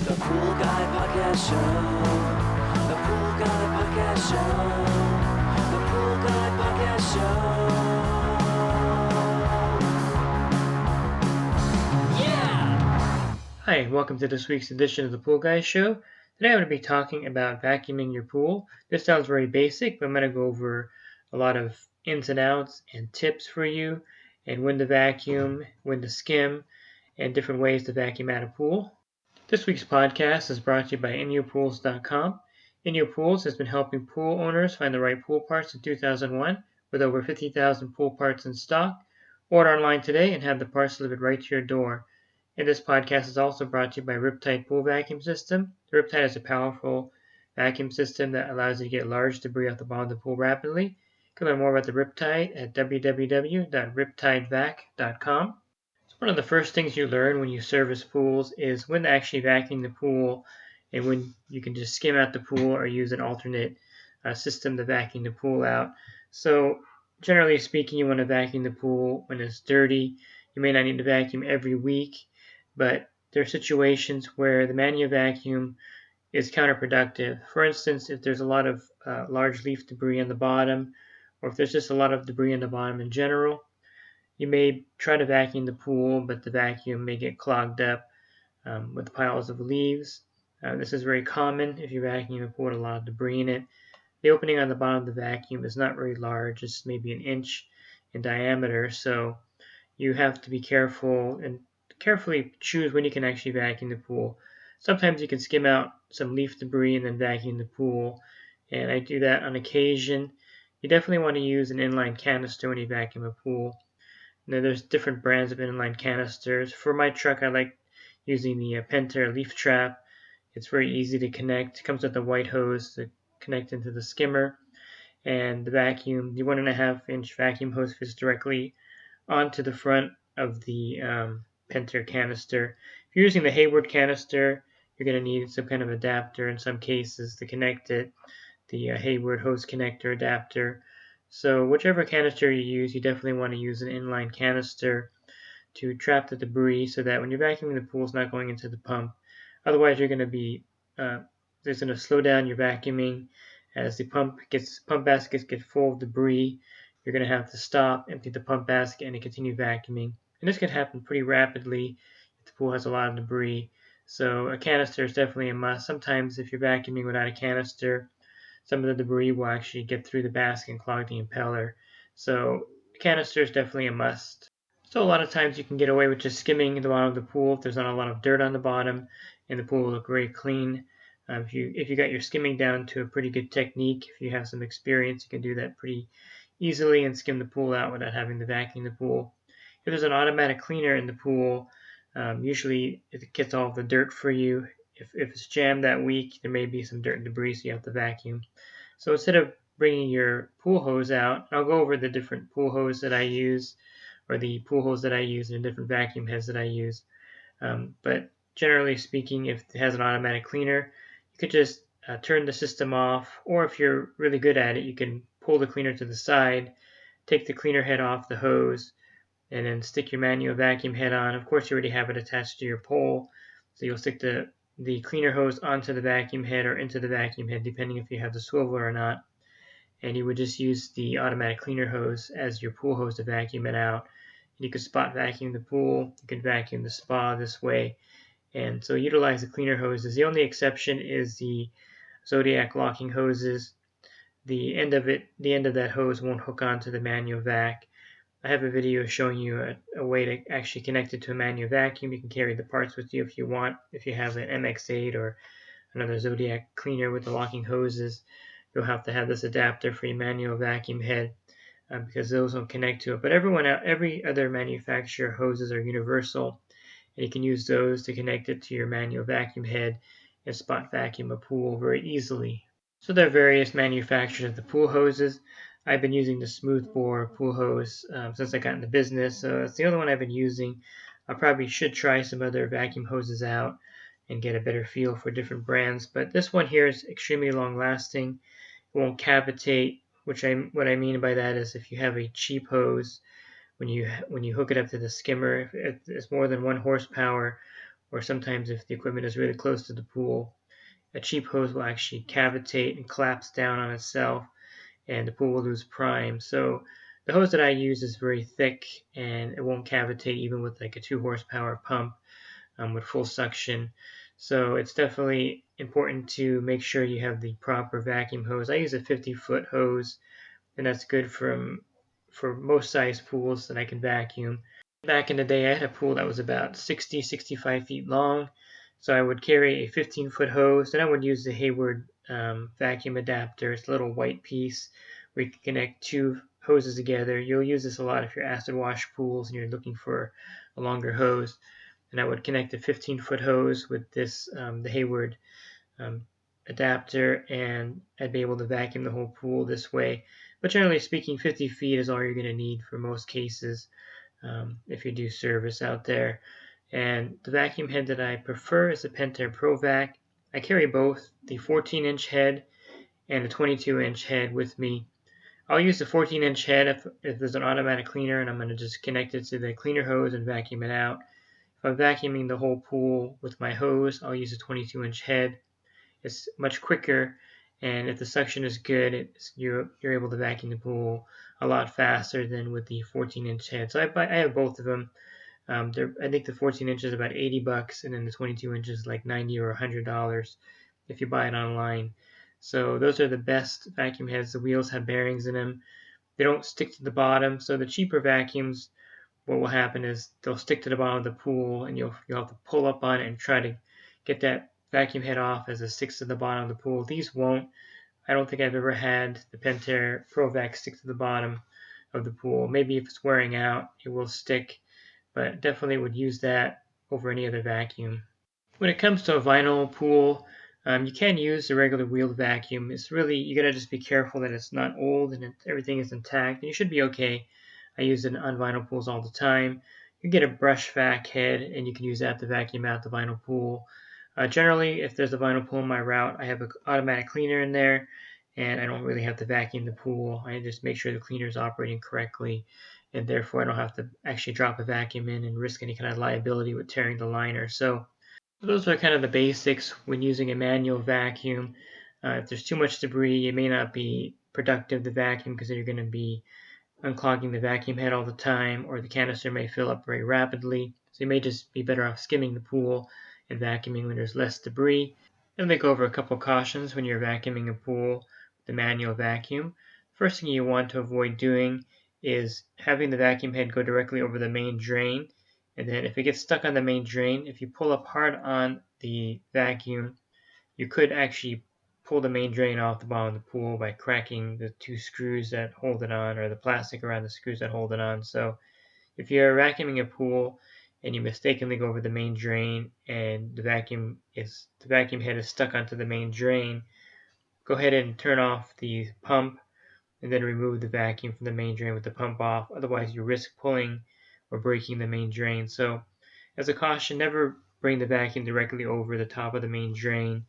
The Pool Guy Podcast Show. The Pool Guy Podcast Show. The Pool Guy Podcast Show. Yeah! Hi, welcome to this week's edition of the Pool Guy Show. Today I'm going to be talking about vacuuming your pool. This sounds very basic, but I'm going to go over a lot of ins and outs and tips for you, and when to vacuum, when to skim, and different ways to vacuum out a pool. This week's podcast is brought to you by InYourPools.com. InYourPools has been helping pool owners find the right pool parts in 2001 with over 50,000 pool parts in stock. Order online today and have the parts delivered right to your door. And this podcast is also brought to you by Riptide Pool Vacuum System. The Riptide is a powerful vacuum system that allows you to get large debris off the bottom of the pool rapidly. You can learn more about the Riptide at www.riptidevac.com. One of the first things you learn when you service pools is when to actually vacuum the pool and when you can just skim out the pool or use an alternate system to vacuum the pool out. So generally speaking, you want to vacuum the pool when it's dirty. You may not need to vacuum every week, but there are situations where the manual vacuum is counterproductive. For instance, if there's a lot of large leaf debris on the bottom, or if there's just a lot of debris on the bottom in general, you may try to vacuum the pool, but the vacuum may get clogged up with piles of leaves. This is very common if you vacuum a pool with a lot of debris in it. The opening on the bottom of the vacuum is not very large. It's maybe an inch in diameter, so you have to be careful and carefully choose when you can actually vacuum the pool. Sometimes you can skim out some leaf debris and then vacuum the pool, and I do that on occasion. You definitely want to use an inline canister when you vacuum a pool. Now, there's different brands of inline canisters. For my truck, I like using the Pentair leaf trap. It's very easy to connect. It comes with a white hose to connect into the skimmer. And the vacuum, the 1.5-inch vacuum hose fits directly onto the front of the Pentair canister. If you're using the Hayward canister, you're going to need some kind of adapter in some cases to connect it, the Hayward hose connector adapter. So whichever canister you use, you definitely want to use an inline canister to trap the debris so that when you're vacuuming the pool, it's not going into the pump. Otherwise, you're going to be there's going to slow down your vacuuming as the pump baskets get full of debris. You're going to have to stop, empty the pump basket, and continue vacuuming. And this can happen pretty rapidly if the pool has a lot of debris. So a canister is definitely a must. Sometimes if you're vacuuming without a canister, some of the debris will actually get through the basket and clog the impeller. So the canister is definitely a must. So a lot of times you can get away with just skimming the bottom of the pool if there's not a lot of dirt on the bottom, and the pool will look very clean. If you got your skimming down to a pretty good technique, if you have some experience, you can do that pretty easily and skim the pool out without having to vacuum the pool. If there's an automatic cleaner in the pool, usually it gets all the dirt for you. If it's jammed that week, there may be some dirt and debris, so you have to vacuum. So instead of bringing your pool hose out, I'll go over the different pool hose that I use, or the pool hose that I use, and the different vacuum heads that I use. But generally speaking, if it has an automatic cleaner, you could just turn the system off, or if you're really good at it, you can pull the cleaner to the side, take the cleaner head off the hose, and then stick your manual vacuum head on. Of course, you already have it attached to your pole, so you'll stick the cleaner hose onto the vacuum head or into the vacuum head, depending if you have the swivel or not. And you would just use the automatic cleaner hose as your pool hose to vacuum it out. And you could spot vacuum the pool, you could vacuum the spa this way. And so utilize the cleaner hoses. The only exception is the Zodiac locking hoses. The end of that hose won't hook onto the manual vac. I have a video showing you a way to actually connect it to a manual vacuum. You can carry the parts with you if you want. If you have an MX-8 or another Zodiac cleaner with the locking hoses, you'll have to have this adapter for your manual vacuum head because those don't connect to it. But every other manufacturer hoses are universal, and you can use those to connect it to your manual vacuum head and spot vacuum a pool very easily. So there are various manufacturers of the pool hoses. I've been using the smoothbore pool hose since I got into business, so it's the only one I've been using. I probably should try some other vacuum hoses out and get a better feel for different brands, but this one here is extremely long lasting. It won't cavitate, what I mean by that is if you have a cheap hose, when you hook it up to the skimmer, if it's more than 1 horsepower, or sometimes if the equipment is really close to the pool, a cheap hose will actually cavitate and collapse down on itself, and the pool will lose prime. So the hose that I use is very thick, and it won't cavitate even with like a 2 horsepower pump with full suction. So it's definitely important to make sure you have the proper vacuum hose. I use a 50-foot hose, and that's good for most size pools that I can vacuum. Back in the day, I had a pool that was about 65 feet long, so I would carry a 15-foot hose, and I would use the Hayward vacuum adapter. It's a little white piece where you can connect 2 hoses together. You'll use this a lot if you're acid wash pools and you're looking for a longer hose. And I would connect a 15-foot hose with this the Hayward um, adapter, and I'd be able to vacuum the whole pool this way. But generally speaking, 50 feet is all you're going to need for most cases if you do service out there. And the vacuum head that I prefer is the Pentair Pro Vac. I carry both the 14-inch head and the 22-inch head with me. I'll use the 14-inch head if there's an automatic cleaner, and I'm going to just connect it to the cleaner hose and vacuum it out. If I'm vacuuming the whole pool with my hose, I'll use a 22-inch head. It's much quicker, and if the suction is good, you're able to vacuum the pool a lot faster than with the 14-inch head. So I have both of them. I think the 14 inch is about $80, and then the 22 inches is like $90 or $100 if you buy it online. So those are the best vacuum heads. The wheels have bearings in them. They don't stick to the bottom. So the cheaper vacuums, what will happen is they'll stick to the bottom of the pool, and you'll have to pull up on it and try to get that vacuum head off as it sticks to the bottom of the pool. These won't. I don't think I've ever had the Pentair Pro Vac stick to the bottom of the pool. Maybe if it's wearing out, it will stick, but definitely would use that over any other vacuum. When it comes to a vinyl pool, you can use the regular wheeled vacuum. It's really, you gotta just be careful that it's not old and everything is intact, and you should be okay. I use it on vinyl pools all the time. You get a brush vac head, and you can use that to vacuum out the vinyl pool. Generally, if there's a vinyl pool in my route, I have an automatic cleaner in there, and I don't really have to vacuum the pool. I just make sure the cleaner is operating correctly, and therefore I don't have to actually drop a vacuum in and risk any kind of liability with tearing the liner. So those are kind of the basics when using a manual vacuum. If there's too much debris, it may not be productive to vacuum because you're going to be unclogging the vacuum head all the time, or the canister may fill up very rapidly. So you may just be better off skimming the pool and vacuuming when there's less debris. Let me go over a couple cautions when you're vacuuming a pool with the manual vacuum. First thing you want to avoid doing is having the vacuum head go directly over the main drain. And then if it gets stuck on the main drain, if you pull up hard on the vacuum, you could actually pull the main drain off the bottom of the pool by cracking the 2 screws that hold it on, or the plastic around the screws that hold it on. So if you're vacuuming a pool and you mistakenly go over the main drain and the vacuum head is stuck onto the main drain, go ahead and turn off the pump and then remove the vacuum from the main drain with the pump off. Otherwise, you risk pulling or breaking the main drain. So as a caution, never bring the vacuum directly over the top of the main drain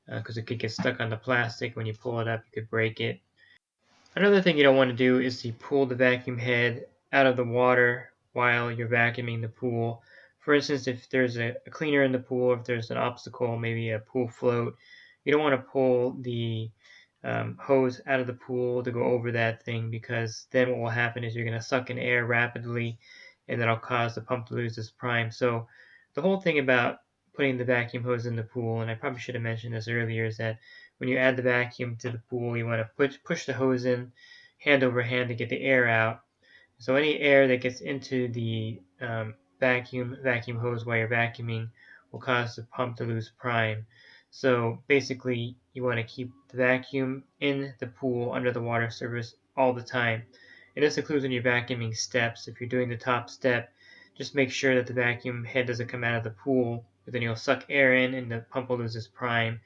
because it could get stuck on the plastic. When you pull it up, you could break it. Another thing you don't want to do is to pull the vacuum head out of the water while you're vacuuming the pool. For instance, if there's a cleaner in the pool, if there's an obstacle, maybe a pool float, you don't want to pull the hose out of the pool to go over that thing, because then what will happen is you're going to suck in air rapidly, and that'll cause the pump to lose its prime. So the whole thing about putting the vacuum hose in the pool, and I probably should have mentioned this earlier, is that when you add the vacuum to the pool, you want to push the hose in hand over hand to get the air out. So any air that gets into the vacuum hose while you're vacuuming will cause the pump to lose prime. So basically, you want to keep the vacuum in the pool under the water surface all the time. And this includes when you're vacuuming steps. If you're doing the top step, just make sure that the vacuum head doesn't come out of the pool, but then you'll suck air in and the pump will lose its prime.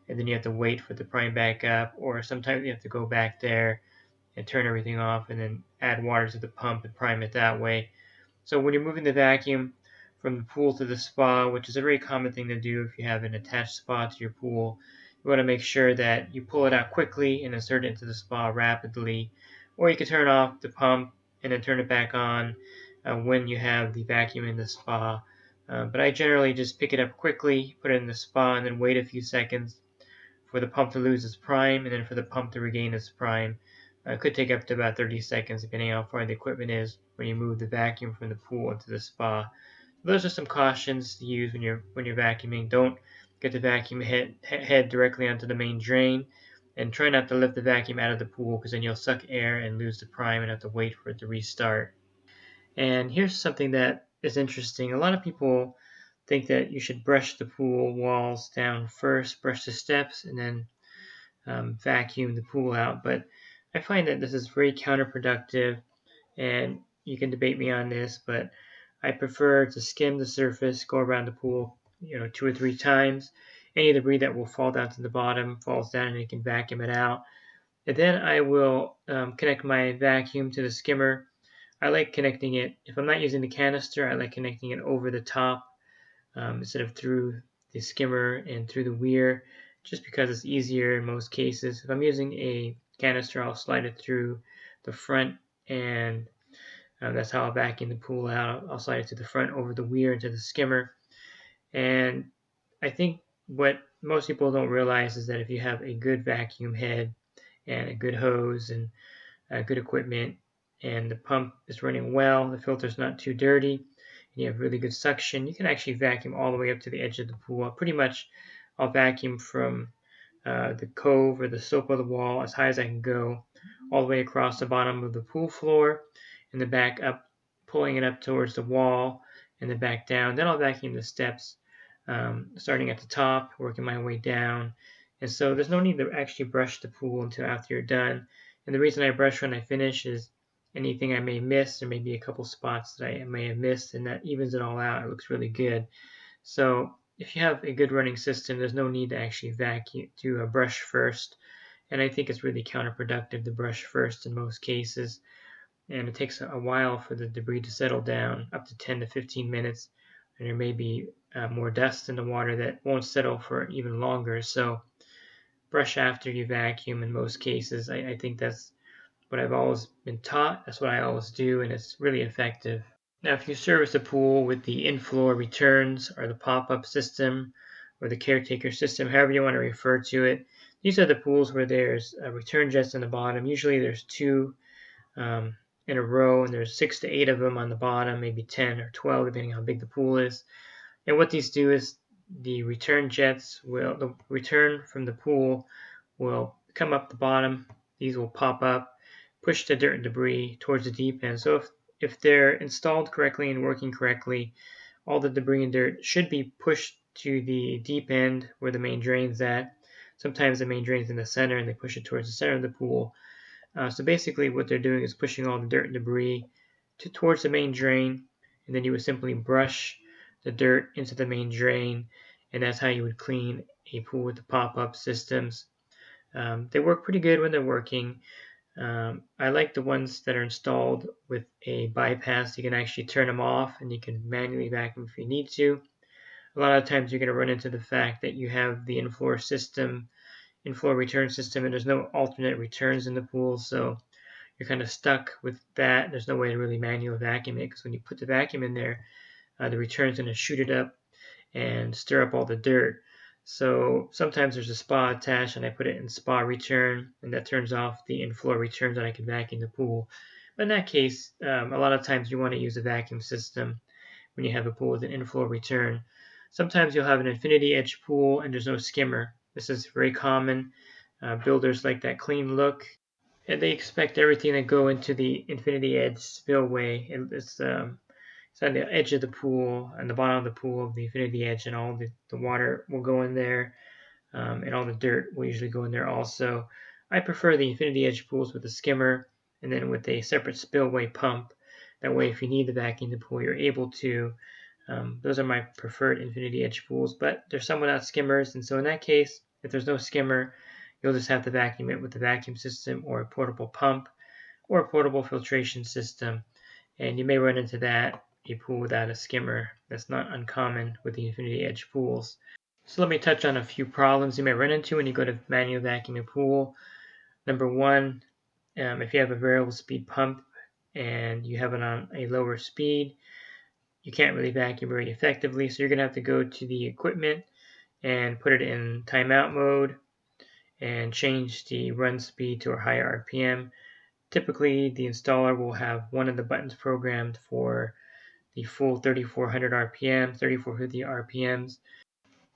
And then you have to wait for the prime back up, or sometimes you have to go back there and turn everything off and then add water to the pump and prime it that way. So when you're moving the vacuum from the pool to the spa, which is a very common thing to do if you have an attached spa to your pool, you want to make sure that you pull it out quickly and insert it into the spa rapidly. Or you can turn off the pump and then turn it back on when you have the vacuum in the spa But I generally just pick it up quickly, put it in the spa, and then wait a few seconds for the pump to lose its prime, and then for the pump to regain its prime. It could take up to about 30 seconds depending on how far the equipment is when you move the vacuum from the pool into the spa. Those are some cautions to use when you're vacuuming. Don't get the vacuum head directly onto the main drain, and try not to lift the vacuum out of the pool because then you'll suck air and lose the prime and have to wait for it to restart. And here's something that is interesting. A lot of people think that you should brush the pool walls down first, brush the steps, and then vacuum the pool out. But I find that this is very counterproductive, and you can debate me on this, but I prefer to skim the surface, go around the pool, 2 or 3 times. Any debris that will fall down to the bottom falls down, and you can vacuum it out. And then I will connect my vacuum to the skimmer. I like connecting it, if I'm not using the canister, I like connecting it over the top instead of through the skimmer and through the weir, just because it's easier in most cases. If I'm using a canister, I'll slide it through the front, and that's how I'll vacuum the pool out. I'll slide it to the front over the weir into the skimmer. And I think what most people don't realize is that if you have a good vacuum head and a good hose and good equipment, and the pump is running well, the filter's not too dirty, and you have really good suction, you can actually vacuum all the way up to the edge of the pool. Pretty much I'll vacuum from the cove or the slope of the wall as high as I can go, all the way across the bottom of the pool floor, and then back up, pulling it up towards the wall, and then back down. Then I'll vacuum the steps, starting at the top, working my way down. And so there's no need to actually brush the pool until after you're done. And the reason I brush when I finish is anything I may miss. There may be a couple spots that I may have missed, and that evens it all out. It looks really good. So if you have a good running system, there's no need to actually vacuum to brush first. And I think it's really counterproductive to brush first in most cases. And it takes a while for the debris to settle down, up to 10 to 15 minutes. And there may be more dust in the water that won't settle for even longer. So brush after you vacuum in most cases. I think that's what I've always been taught. That's what I always do, and it's really effective. Now, if you service a pool with the in-floor returns or the pop-up system or the caretaker system, however you want to refer to it, these are the pools where there's return jets on the bottom. Usually there's 2 in a row, and there's 6 to 8 of them on the bottom, maybe 10 or 12 depending on how big the pool is. And what these do is the return from the pool will come up the bottom. These will pop up, push the dirt and debris towards the deep end. So if they're installed correctly and working correctly, all the debris and dirt should be pushed to the deep end where the main drain's at. Sometimes the main drain's in the center, and they push it towards the center of the pool. So basically what they're doing is pushing all the dirt and debris towards the main drain, and then you would simply brush the dirt into the main drain, and that's how you would clean a pool with the pop-up systems. They work pretty good when they're working. I like the ones that are installed with a bypass. You can actually turn them off, and you can manually vacuum if you need to. A lot of times you're going to run into the fact that you have the in-floor return system, and there's no alternate returns in the pool, so you're kind of stuck with that. There's no way to really manually vacuum it, because when you put the vacuum in there, the return's going to shoot it up and stir up all the dirt. So sometimes there's a spa attached, and I put it in spa return, and that turns off the in-floor returns, and I can vacuum the pool. But in that case, a lot of times you want to use a vacuum system when you have a pool with an in-floor return. Sometimes you'll have an infinity edge pool and there's no skimmer. This is very common. Builders like that clean look, and they expect everything to go into the infinity edge spillway. It's on the edge of the pool, and the bottom of the pool of the infinity edge, and all the water will go in there, and all the dirt will usually go in there also. I prefer the infinity edge pools with a skimmer and then with a separate spillway pump. That way, if you need to vacuum the pool, you're able to. Those are my preferred infinity edge pools, but there's some without skimmers, and so in that case, if there's no skimmer, you'll just have to vacuum it with the vacuum system or a portable pump or a portable filtration system, and you may run into that, a pool without a skimmer. That's not uncommon with the infinity edge pools. So let me touch on a few problems you may run into when you go to manual vacuum a pool. Number one, if you have a variable speed pump and you have it on a lower speed, you can't really vacuum very effectively. So you're going to have to go to the equipment and put it in timeout mode and change the run speed to a higher RPM. Typically, the installer will have one of the buttons programmed for the full 3400 RPM, 3450 RPMs.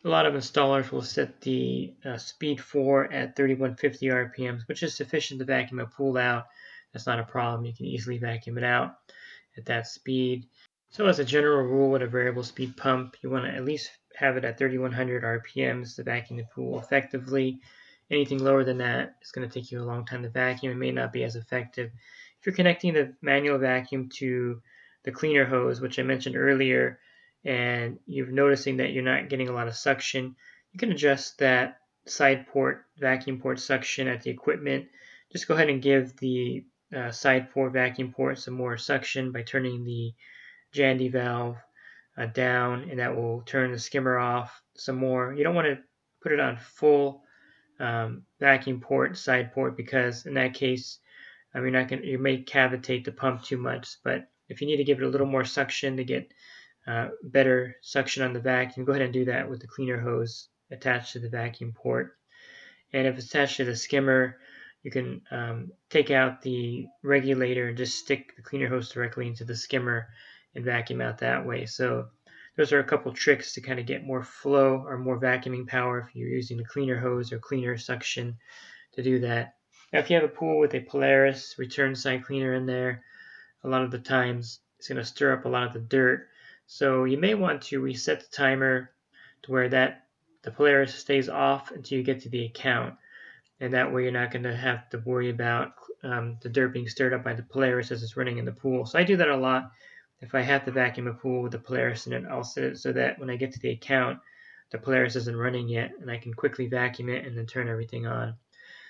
A lot of installers will set the speed for at 3150 RPMs, which is sufficient to vacuum a pool out. That's not a problem. You can easily vacuum it out at that speed. So as a general rule with a variable speed pump, you want to at least have it at 3100 RPMs to vacuum the pool effectively. Anything lower than that, it's going to take you a long time to vacuum. It may not be as effective. If you're connecting the manual vacuum to the cleaner hose, which I mentioned earlier, and you're noticing that you're not getting a lot of suction, you can adjust that side port, vacuum port suction at the equipment. Just go ahead and give the side port, vacuum port some more suction by turning the Jandy valve down, and that will turn the skimmer off some more. You don't want to put it on full vacuum port, side port, because in that case, you're not going, you may cavitate the pump too much. But if you need to give it a little more suction to get better suction on the vacuum, go ahead and do that with the cleaner hose attached to the vacuum port. And if it's attached to the skimmer, you can take out the regulator and just stick the cleaner hose directly into the skimmer and vacuum out that way. So those are a couple tricks to kind of get more flow or more vacuuming power if you're using the cleaner hose or cleaner suction to do that. Now, if you have a pool with a Polaris return side cleaner in there, a lot of the times it's going to stir up a lot of the dirt. So you may want to reset the timer to where the Polaris stays off until you get to the account. And that way you're not going to have to worry about the dirt being stirred up by the Polaris as it's running in the pool. So I do that a lot. If I have to vacuum a pool with the Polaris in it, I'll set it so that when I get to the account, the Polaris isn't running yet, and I can quickly vacuum it and then turn everything on.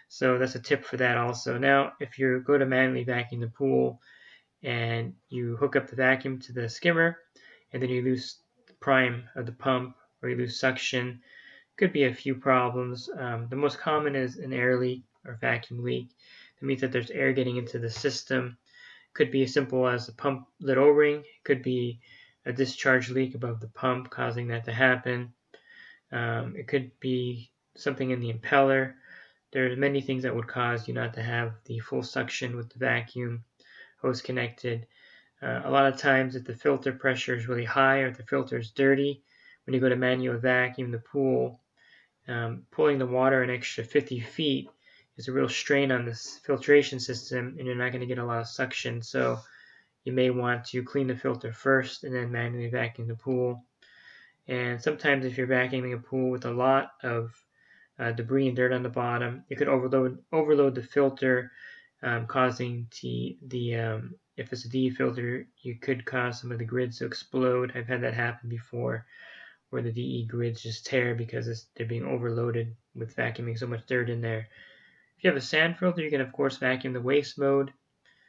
So that's a tip for that also. Now, if you go to manually vacuum the pool and you hook up the vacuum to the skimmer, and then you lose the prime of the pump or you lose suction, could be a few problems. The most common is an air leak or vacuum leak. That means that there's air getting into the system. Could be as simple as the pump lid O-ring. Could be a discharge leak above the pump causing that to happen. It could be something in the impeller. There are many things that would cause you not to have the full suction with the vacuum hose connected. A lot of times if the filter pressure is really high or if the filter is dirty, when you go to manual vacuum the pool, pulling the water an extra 50 feet is a real strain on this filtration system, and you're not going to get a lot of suction. So you may want to clean the filter first and then manually vacuum the pool. And sometimes if you're vacuuming a pool with a lot of debris and dirt on the bottom, it could overload the filter, causing if it's a DE filter, you could cause some of the grids to explode. I've had that happen before, where the DE grids just tear because they're being overloaded with vacuuming so much dirt in there. If you have a sand filter, you can of course vacuum the waste mode.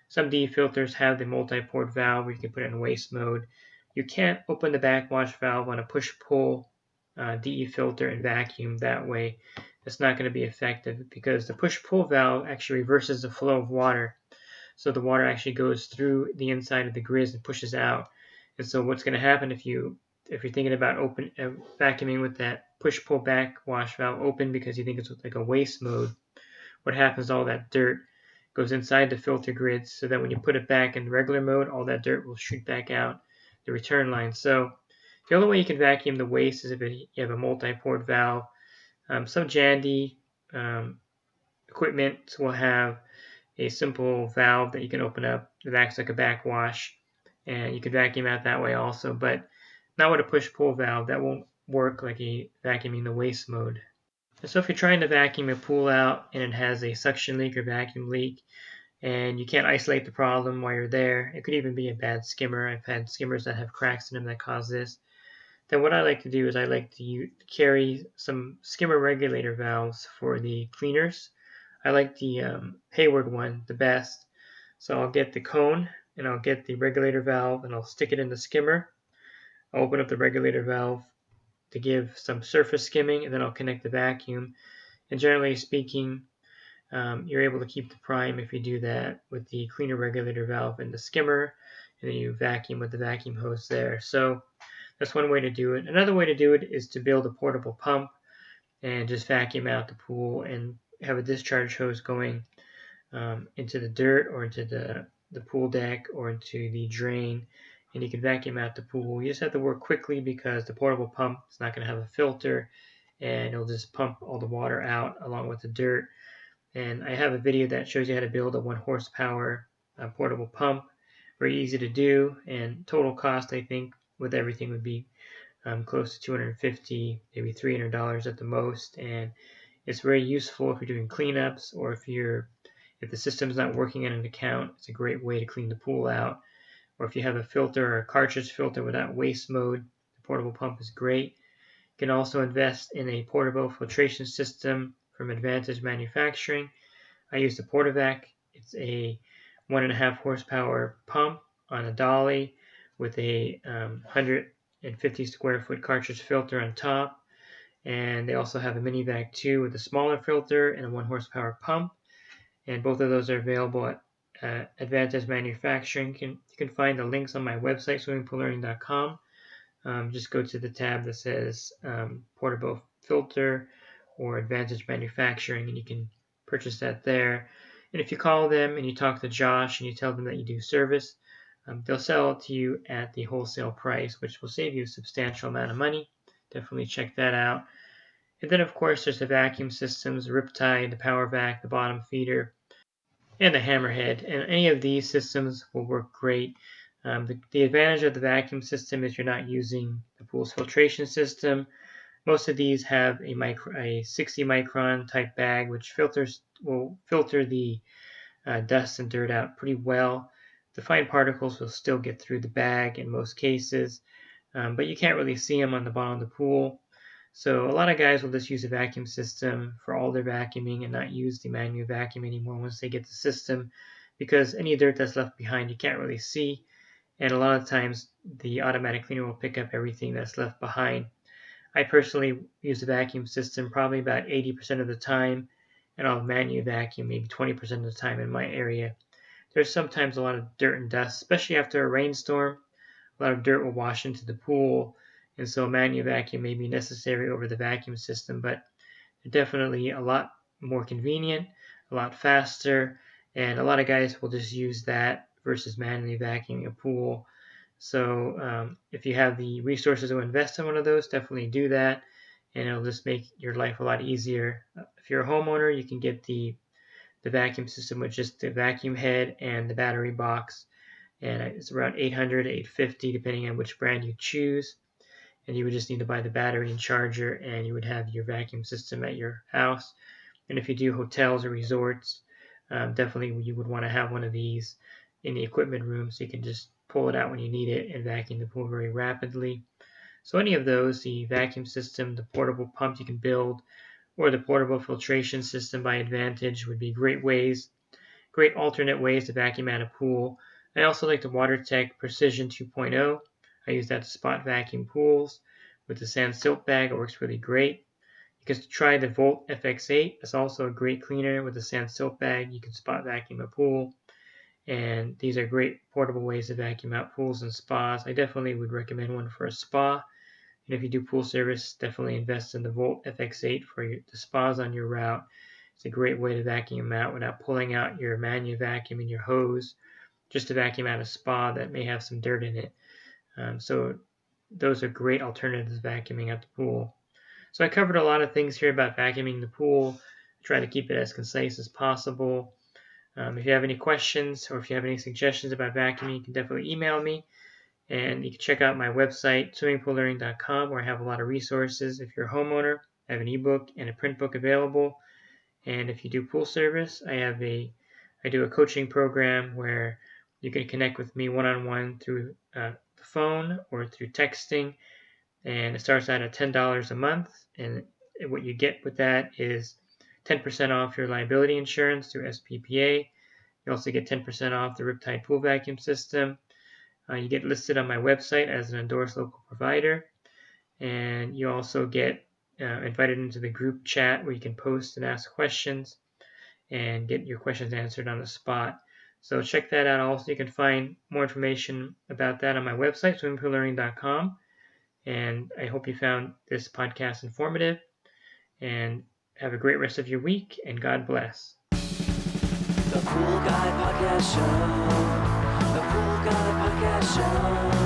Some DE filters have the multi-port valve where you can put it in waste mode. You can't open the backwash valve on a push-pull DE filter and vacuum that way. That's not going to be effective because the push-pull valve actually reverses the flow of water. So the water actually goes through the inside of the grizz and pushes out. And so what's going to happen if you're thinking about vacuuming with that push-pull backwash valve open because you think it's like a waste mode, what happens, all that dirt goes inside the filter grid so that when you put it back in regular mode, all that dirt will shoot back out the return line. So the only way you can vacuum the waste is if you have a multi-port valve. Some Jandy equipment will have a simple valve that you can open up that acts like a backwash, and you can vacuum out that way also, but not with a push-pull valve. That won't work like a vacuuming the waste mode. And so if you're trying to vacuum a pool out and it has a suction leak or vacuum leak, and you can't isolate the problem while you're there, it could even be a bad skimmer. I've had skimmers that have cracks in them that cause this. Then what I like to do is I like to carry some skimmer regulator valves for the cleaners. I like the Hayward one the best. So I'll get the cone and I'll get the regulator valve and I'll stick it in the skimmer. I'll open up the regulator valve to give some surface skimming, and then I'll connect the vacuum. And generally speaking, you're able to keep the prime if you do that with the cleaner regulator valve and the skimmer. and then you vacuum with the vacuum hose there. So that's one way to do it. Another way to do it is to build a portable pump and just vacuum out the pool and have a discharge hose going into the dirt or into the pool deck or into the drain, and you can vacuum out the pool. You just have to work quickly because the portable pump is not going to have a filter, and it'll just pump all the water out along with the dirt. And I have a video that shows you how to build a 1 horsepower portable pump. Very easy to do, and total cost I think with everything would be close to $250, maybe $300 at the most. And it's very useful if you're doing cleanups or if the system's not working in an account. It's a great way to clean the pool out. Or if you have a filter or a cartridge filter without waste mode, the portable pump is great. You can also invest in a portable filtration system from Advantage Manufacturing. I use the Portavac. It's a 1.5 horsepower pump on a dolly with a 150 square foot cartridge filter on top. And they also have a mini vac too with a smaller filter and a 1 horsepower pump. And both of those are available at Advantage Manufacturing. You can find the links on my website, swimmingpoollearning.com. Just go to the tab that says portable filter or Advantage Manufacturing, and you can purchase that there. And if you call them and you talk to Josh and you tell them that you do service, they'll sell it to you at the wholesale price, which will save you a substantial amount of money. Definitely check that out. And then, of course, there's the vacuum systems, the Riptide, the Power Vac, the bottom feeder, and the Hammerhead. And any of these systems will work great. The advantage of the vacuum system is you're not using the pool's filtration system. Most of these have a 60 micron type bag, which will filter the dust and dirt out pretty well. The fine particles will still get through the bag in most cases, but you can't really see them on the bottom of the pool. So a lot of guys will just use a vacuum system for all their vacuuming and not use the manual vacuum anymore once they get the system, because any dirt that's left behind you can't really see, and a lot of times the automatic cleaner will pick up everything that's left behind. I personally use the vacuum system probably about 80% of the time, and I'll manual vacuum maybe 20% of the time in my area. There's sometimes a lot of dirt and dust, especially after a rainstorm. A lot of dirt will wash into the pool, and so a manual vacuum may be necessary over the vacuum system, but they're definitely a lot more convenient, a lot faster, and a lot of guys will just use that versus manually vacuuming a pool. So if you have the resources to invest in one of those, definitely do that, and it'll just make your life a lot easier. If you're a homeowner, you can get the vacuum system with just the vacuum head and the battery box, and it's around $800, $850 depending on which brand you choose. And you would just need to buy the battery and charger, and you would have your vacuum system at your house. And if you do hotels or resorts, definitely you would want to have one of these in the equipment room so you can just pull it out when you need it and vacuum the pool very rapidly. So any of those, the vacuum system, the portable pump you can build, or the portable filtration system by Advantage would be great alternate ways to vacuum out a pool. I also like the WaterTech Precision 2.0. I use that to spot vacuum pools. With the sand silt bag, it works really great. You can try the Volt FX8. It's also a great cleaner. With the sand silt bag, you can spot vacuum a pool. And these are great portable ways to vacuum out pools and spas. I definitely would recommend one for a spa. And if you do pool service, definitely invest in the Volt FX8 for the spas on your route. It's a great way to vacuum them out without pulling out your manual vacuum and your hose, just to vacuum out a spa that may have some dirt in it. So those are great alternatives to vacuuming out the pool. So I covered a lot of things here about vacuuming the pool. Try to keep it as concise as possible. If you have any questions or if you have any suggestions about vacuuming, you can definitely email me. And you can check out my website, swimmingpoollearning.com, where I have a lot of resources. If you're a homeowner, I have an ebook and a print book available. And if you do pool service, I do a coaching program where you can connect with me one-on-one through the phone or through texting. And it starts out at $10 a month. And what you get with that is 10% off your liability insurance through SPPA. You also get 10% off the Riptide Pool Vacuum System. You get listed on my website as an endorsed local provider, and you also get invited into the group chat where you can post and ask questions and get your questions answered on the spot. So check that out also. You can find more information about that on my website, swimmingpoollearning.com. And I hope you found this podcast informative. And have a great rest of your week, and God bless. The Pool Guy Podcast Show. The Pool Guy Podcast Show.